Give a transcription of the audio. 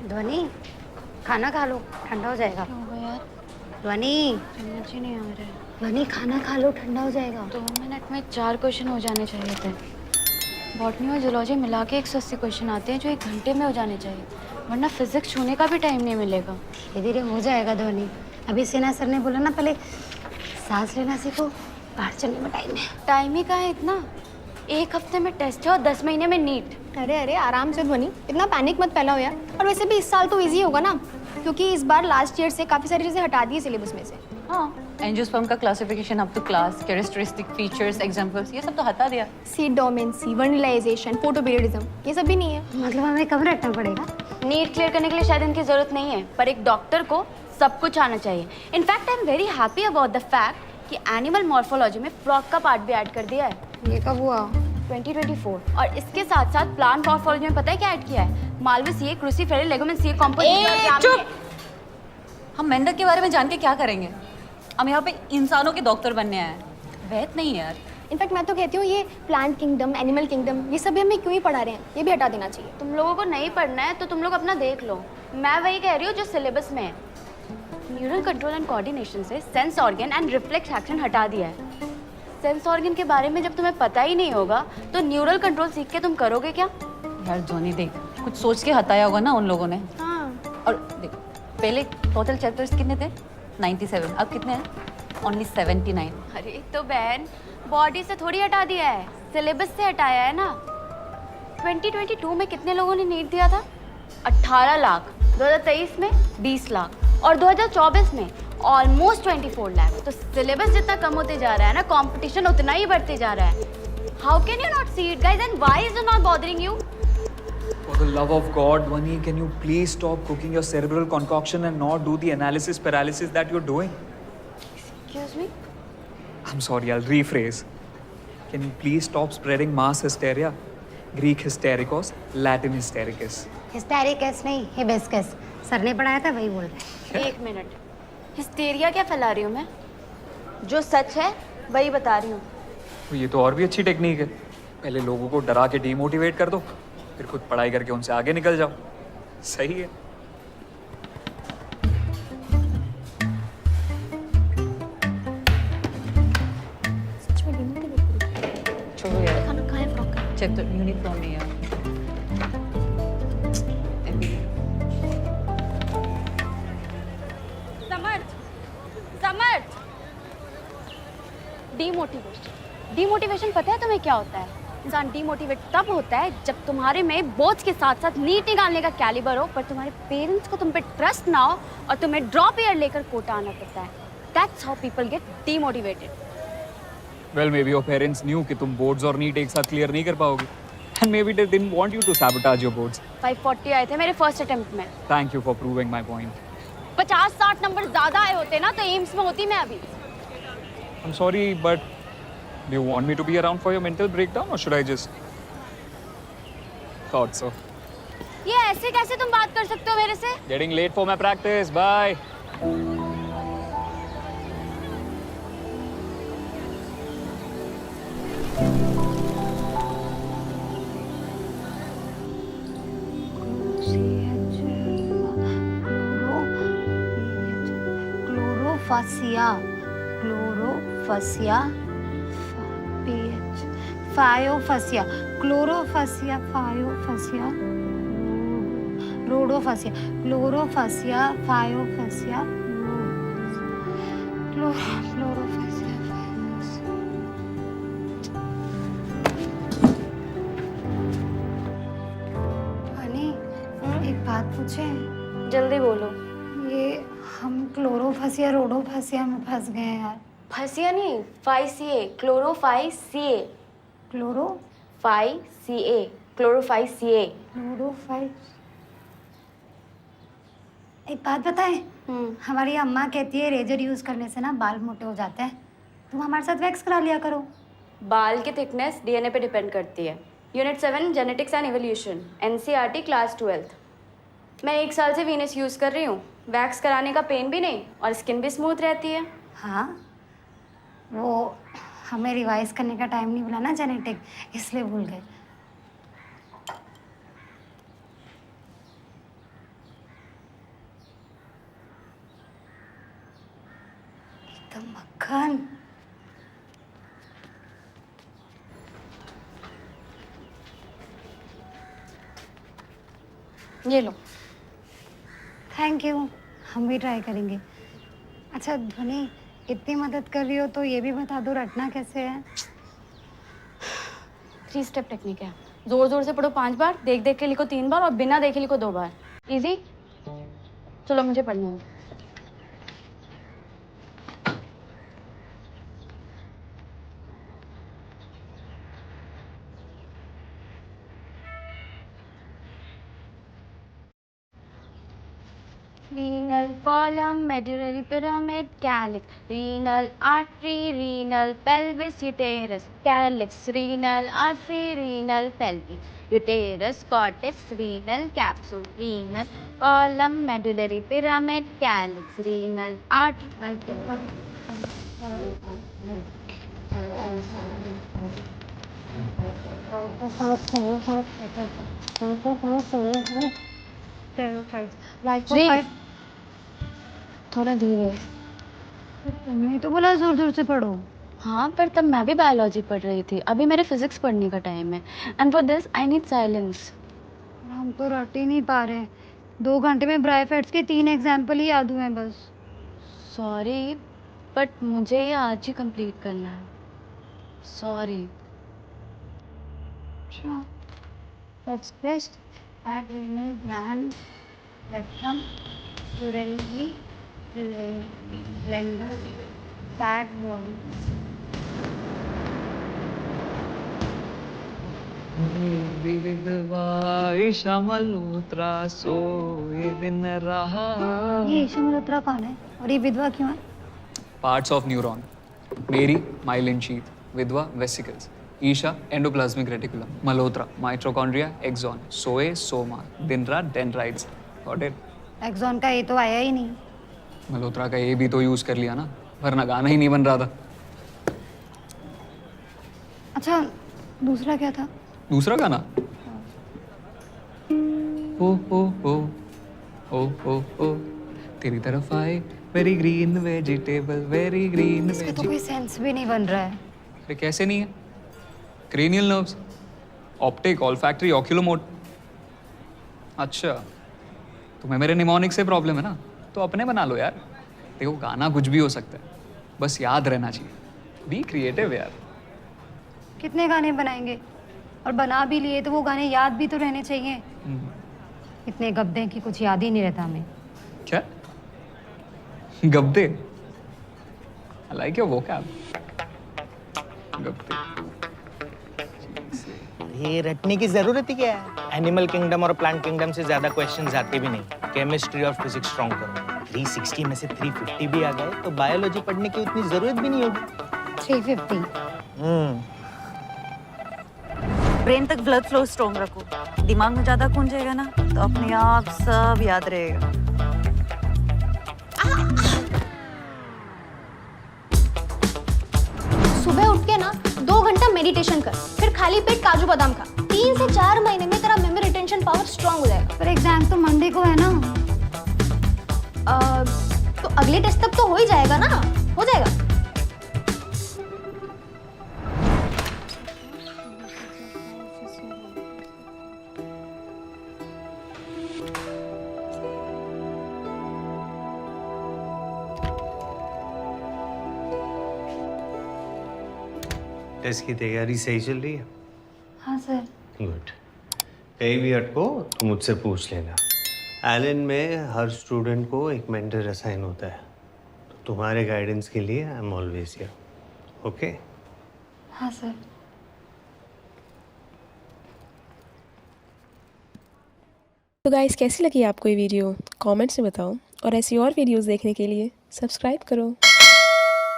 ध्वनि, खाना खा लो, ठंडा हो जाएगा। क्या हो गया यार? ध्वनि, समझ ही नहीं आ रहा है। ध्वनि खाना खा लो, ठंडा हो जाएगा। 2 मिनट में 4 क्वेश्चन हो जाने चाहिए थे। बॉटनी और जूलॉजी मिला के 180 क्वेश्चन आते हैं जो 1 घंटे में हो जाने चाहिए, वरना फिजिक्स छूने का भी टाइम नहीं मिलेगा। धीरे धीरे हो जाएगा ध्वनि। अभी सेना सर ने बोला ना, पहले सांस लेना सीखो, बाहर चलने में टाइम है। टाइम ही कहाँ है इतना? 1 हफ्ते में टेस्ट है और 10 महीने में नीट। अरे अरे आराम से ध्वनि, इतना पैनिक मत फैलाओ यार। और वैसे भी इस साल तो इजी होगा ना, क्योंकि इस बार लास्ट ईयर से काफी सारी चीजें हटा दी है सिलेबस में से। हाँ, एंजियोस्पर्म का classification up to class, characteristic features, examples, ये सब तो हटा दिया। सीड डोमेंसी, वर्नलाइजेशन, फोटोपीरियडिज्म, ये सब भी नहीं है। मतलब हमें कब रटना पड़ेगा? नीट क्लियर करने के लिए शायद इनकी जरूरत नहीं है, पर एक डॉक्टर को सब कुछ आना चाहिए। In fact I am very happy about the fact कि एनिमल मॉर्फोलॉजी में फ्रॉग का पार्ट भी ऐड कर दिया है। ये कब हुआ? 2024। और इसके साथ साथ प्लांट मॉर्फोलॉजी में पता है क्या ऐड किया है? मालविस ये क्रूसीफेरल लेगुमिनस ये कॉम्पोजिट। चुप! हम मेंढक के बारे में जान के क्या करेंगे? हम यहाँ पे इंसानों के डॉक्टर बनने आए हैं, वैद नहीं यार। इनफैक्ट मैं तो कहती हूँ ये प्लांट किंगडम, एनिमल किंगडम, ये सब भी हमें क्यों ही पढ़ा रहे हैं, ये भी हटा देना चाहिए। तुम लोगों को नहीं पढ़ना है तो तुम लोग अपना देख लो। मैं वही कह रही हूँ जो सिलेबस में है। न्यूरल कंट्रोल एंड कोऑर्डिनेशन से sense organ and reflex action हटा दिया है। सेंस ऑर्गन के बारे में जब तुम्हें पता ही नहीं होगा तो न्यूरल कंट्रोल सीख के तुम करोगे क्या? यार ध्वनि देख, कुछ सोच के हटाया होगा ना उन लोगों ने। हाँ, और देख, पहले टोटल चैप्टर्स कितने थे? 97, अब कितने हैं? ओनली 79। अरे तो बहन, बॉडी से थोड़ी हटा दिया है, सिलेबस से हटाया है ना। 2022 में कितने लोगों ने नीट दिया था? 18 लाख। 2023 में 20 लाख और 2024 में ऑलमोस्ट 24 लाख। तो सिलेबस जितना कम होते जा रहा है ना, कंपटीशन उतना ही बढ़ते जा रहा है। How can you not see it guys, and why is it not bothering you? For the love of God, Dhwani, can you please stop cooking your cerebral concoction and not do the analysis paralysis that you're doing? Excuse me? I'm sorry, I'll rephrase. Can you please stop spreading mass hysteria? Greek hystericos, Latin hystericus. हिस्टेरिकस नहीं, hibiscus. Sir ने पढ़ाया था, वही बोल रहे हैं। एक minute, hysteria क्या फैला रही हूँ मैं? जो सच है वही बता रही हूँ। तो ये तो और भी अच्छी टेक्निक है। पहले लोगों को डरा के डीमोटिवेट कर दो, फिर खुद पढ़ाई करके उनसे आगे निकल जाओ। सही है। सच में डिमोटिवेट। छोड़ो यार, खाना कहाँ है फ्रॉक का? चेक तो यूनिफॉर्म नहीं है। समर्थ, समर्थ। डीमोटिवेशन, डीमोटिवेशन पता है तुम्हें क्या होता है? इंसान डीमोटिवेट तब होता है जब तुम्हारे में बोझ के साथ साथ नीट निकालने का कैलिबर हो, पर तुम्हारे पेरेंट्स को तुम पे ट्रस्ट ना हो और तुम्हें ड्रॉप ईयर लेकर कोटा आना पड़ता है। That's how people get demotivated. Well, maybe your parents knew कि तुम बोर्ड्स और नीट एक साथ क्लियर नहीं कर पाओगे, and maybe they didn't want you to sabotage your boards. 540 आए थे मेरे फर्स्ट अटेम्प्ट में। Thank you for proving my point. 50-60 number ज्यादा आए होते ना तो एम्स में होती मैं अभी। I'm sorry, but do you want me to be around for your mental breakdown, or should I just? Thought so. ये ऐसे कैसे तुम बात कर सकते हो मेरे से? Getting late for my practice. Bye. Chlorophyceae, chlorophyceae, PH, phaeophyceae, chlorophyceae, phaeophyceae, rhodophyceae, chlorophyceae, phaeophyceae, chlorophyceae, phaeophyceae. Honey, एक बात पूछे? जल्दी बोलो। ये हम क्लोरोफासिया रोडोफासिया में फंस गए हैं यार। फसिया नहीं, 5CA, क्लोरोफाइसीए, क्लोरो 5CA, क्लोरोफाइसीए। क्लोरोफाइस। एक बात बताएं, हमारी अम्मा कहती है रेजर यूज करने से ना बाल मोटे हो जाते हैं। तुम हमारे साथ वैक्स करा लिया करो। बाल की थिकनेस डीएनए पे डिपेंड करती है। Unit 7 genetics and evolution, NCERT class 12। मैं 1 साल से वीनस यूज कर रही हूँ। वैक्स कराने का पेन भी नहीं और स्किन भी स्मूथ रहती है। हाँ, वो हमें रिवाइज करने का टाइम नहीं मिला ना जेनेटिक, इसलिए भूल गए। एकदम मक्खन। ये लो। थैंक यू, हम भी ट्राई करेंगे। अच्छा ध्वनि, इतनी मदद कर रही हो तो ये भी बता दो रटना कैसे है? 3 स्टेप टेक्निक है। जोर जोर से पढ़ो 5 बार, देख देख के लिखो 3 बार और बिना देखे लिखो 2 बार। इजी। चलो मुझे पढ़ना है। Renal column, medullary pyramid, calyx, renal artery, renal pelvis, uterus, calyx, renal artery, renal pelvis, uterus, cortex, renal capsule, renal column, medullary pyramid, calyx, renal artery. Shri, थोड़ा धीरे। तुमने तो बोला जोर जोर से पढ़ो। हाँ, पर तब मैं भी बायोलॉजी पढ़ रही थी। अभी मेरे फिजिक्स पढ़ने का टाइम है। And for this I need silence. हम तो रट ही नहीं पा रहे। 2 घंटे में ब्राइफेट्स के 3 एग्जाम्पल ही याद हुए हैं बस। सॉरी, बट मुझे ये आज ही कंप्लीट करना है। Sorry. Sure. That's best. Adrenal gland, rectum, urinary, glandular, backbone. विधवा मल्होत्रा सोए दिन रहा। ये ईशा मल्होत्रा कौन है और ये विधवा क्यों है? Parts of neuron. मेरी माइलिन शीथ, विधवा vesicles, Isha endoplasmic reticulum, Malhotra mitochondria, axon, सोए सोमा, दिनरा डेंड्राइट्स। Got it? एक्सॉन का ये तो आया ही नहीं। मल्होत्रा का ये भी तो यूज कर लिया ना, वरना गाना ही नहीं बन रहा था। अच्छा दूसरा क्या था? दूसरा गाना ओ तेरी तरफ आए very green vegetable, very green इसका तो कोई सेंस भी नहीं बन रहा है। अरे कैसे नहीं है? Cranial nerves, optic, olfactory, oculomotor. अच्छा, तुम्हें मेरे निमोनिक से प्रॉब्लम है ना, तो अपने बना लो यार। देखो गाना कुछ भी हो सकता है, बस याद रहना चाहिए। बी क्रिएटिव यार। कितने गाने बनाएंगे, और बना भी लिए तो वो गाने याद भी तो रहने चाहिए। इतने गब्दे कि कुछ याद ही नहीं रहता हमें। क्या गब्दे? I like your vocab. गब्दे। ये रटने की जरूरत ही क्या है? एनिमल किंगडम और प्लांट किंगडम से ज्यादा क्वेश्चंस आते भी नहीं। केमिस्ट्री और फिजिक्स स्ट्रॉन्ग करो। 360 में से 350 भी आ गए तो बायोलॉजी पढ़ने की उतनी जरूरत भी नहीं होगी। 350। ब्रेन तक ब्लड फ्लो स्ट्रॉन्ग रखो। दिमाग में ज्यादा खून जाएगा ना तो अपने आप सब याद रहेगा। सुबह उठ के ना 2 घंटा मेडिटेशन कर, फिर खाली पेट काजू बादाम खा। 3 से 4 महीने में तेरा मेमोरी रिटेंशन पावर स्ट्रांग हो जाएगा। पर एग्जाम तो मंडे को है ना। तो अगले टेस्ट तक तो हो ही जाएगा ना, हो जाएगा। टेस्ट की तैयारी सही चल रही है? हाँ सर। गुड। कहीं भी अटको तो मुझसे पूछ लेना। एलन में हर स्टूडेंट को एक मेंटर असाइन होता है, तो तुम्हारे गाइडेंस के लिए I am always here. Okay? हाँ सर। तो गाइस कैसी लगी आपको ये वीडियो? कमेंट्स में बताओ और ऐसी और वीडियोस देखने के लिए सब्सक्राइब करो।